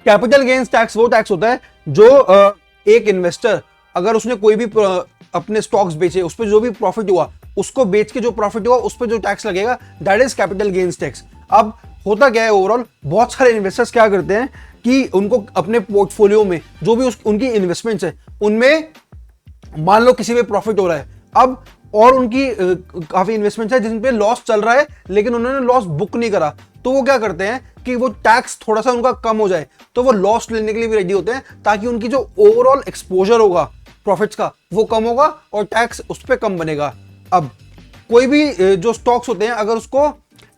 Capital gains tax वो tax होता है जो एक इन्वेस्टर अगर उसने कोई भी अपने स्टॉक्स बेचे, उस पर जो भी प्रॉफिट हुआ, उसको बेच के जो प्रॉफिट हुआ उस पर जो टैक्स लगेगा, that is capital gains tax. अब होता क्या है, ओवरऑल बहुत सारे इन्वेस्टर्स क्या करते हैं कि उनको अपने पोर्टफोलियो में जो भी उनकी इन्वेस्टमेंट्स है उनमें मान लो किसी पे प्रॉफिट हो रहा है, अब और उनकी काफी इन्वेस्टमेंट्स है जिन पे लॉस चल रहा है लेकिन उन्होंने लॉस बुक नहीं करा, तो वो क्या करते हैं कि वो टैक्स थोड़ा सा उनका कम हो जाए तो वो लॉस लेने के लिए भी रेडी होते हैं, ताकि उनकी जो ओवरऑल एक्सपोजर होगा प्रॉफिट्स का वो कम होगा और टैक्स उस पर कम बनेगा। अब कोई भी जो स्टॉक्स होते हैं अगर उसको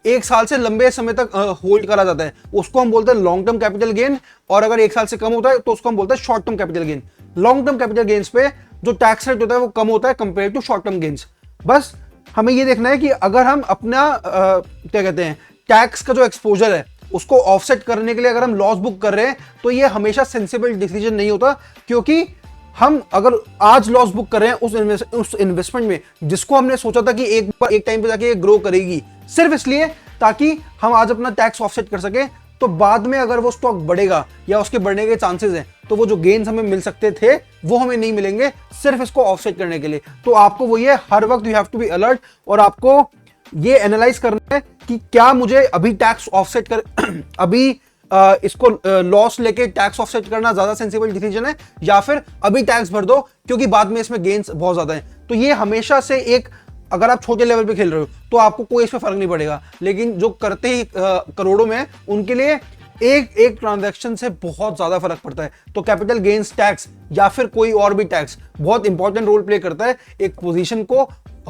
एक साल से लंबे समय तक होल्ड करा जाता है उसको हम बोलते हैं लॉन्ग टर्म कैपिटल गेन, और अगर एक साल से कम होता है तो उसको हम बोलते हैं short term capital gain. Long term capital gains पे जो टैक्स रेट होता है वो कम होता है compare to short term gains. बस हमें ये देखना है कि अगर हम अपना क्या कहते हैं टैक्स का जो एक्सपोजर है उसको ऑफसेट करने के लिए अगर हम लॉस बुक कर रहे हैं तो ये हमेशा सेंसिबल डिसीजन नहीं होता, क्योंकि हम अगर आज लॉस बुक कर रहे हैं उस इन्वेस्टमेंट में जिसको हमने सोचा था कि एक टाइम पे जाके ग्रो करेगी, सिर्फ इसलिए ताकि हम आज अपना टैक्स ऑफसेट कर सके, तो बाद में अगर वो स्टॉक बढ़ेगा या उसके बढ़ने के चांसेस हैं तो वो जो गेन्स हमें मिल सकते थे वो हमें नहीं मिलेंगे, सिर्फ इसको ऑफसेट करने के लिए। तो आपको वो ये हर वक्त you have to be alert और आपको ये एनालाइज करना है कि क्या मुझे अभी टैक्स ऑफसेट कर अभी इसको लॉस लेके टैक्स ऑफसेट करना ज्यादा सेंसिबल डिसीजन है या फिर अभी टैक्स भर दो क्योंकि बाद में इसमें गेन्स बहुत ज्यादा हैं। तो ये हमेशा से एक, अगर आप छोटे लेवल पे खेल रहे हो तो आपको कोई इसमें फर्क नहीं पड़ेगा, लेकिन जो करते ही करोड़ों में उनके लिए एक एक ट्रांजैक्शन से बहुत ज्यादा फर्क पड़ता है। तो कैपिटल गेन्स टैक्स या फिर कोई और भी टैक्स बहुत इंपॉर्टेंट रोल प्ले करता है एक पोजीशन को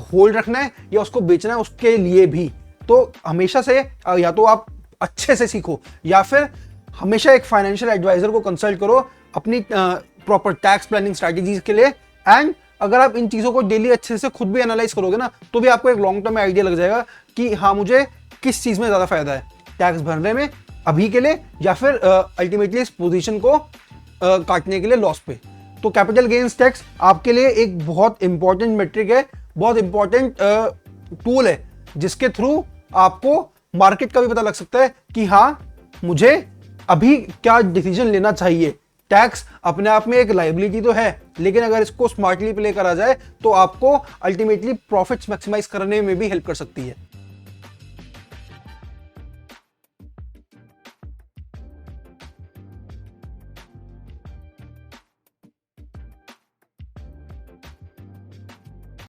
होल्ड रखना है या उसको बेचना है उसके लिए भी। तो हमेशा से या तो आप अच्छे से सीखो या फिर हमेशा एक फाइनेंशियल एडवाइजर को कंसल्ट करो अपनी प्रॉपर टैक्स प्लानिंग स्ट्रैटेजीज के लिए। एंड अगर आप इन चीजों को डेली अच्छे से खुद भी एनालाइज करोगे ना तो भी आपको एक लॉन्ग टर्म में आइडिया लग जाएगा कि हाँ मुझे किस चीज में ज्यादा फायदा है, टैक्स भरने में अभी के लिए या फिर अल्टीमेटली इस पोजीशन को काटने के लिए लॉस पे। तो कैपिटल गेन्स टैक्स आपके लिए एक बहुत इंपॉर्टेंट मेट्रिक है, बहुत इंपॉर्टेंट टूल है जिसके थ्रू आपको मार्केट का भी पता लग सकता है कि हाँ मुझे अभी क्या डिसीजन लेना चाहिए। टैक्स अपने आप में एक लायबिलिटी तो है, लेकिन अगर इसको स्मार्टली प्ले करा जाए तो आपको अल्टीमेटली प्रॉफिट्स मैक्सिमाइज करने में भी हेल्प कर सकती है।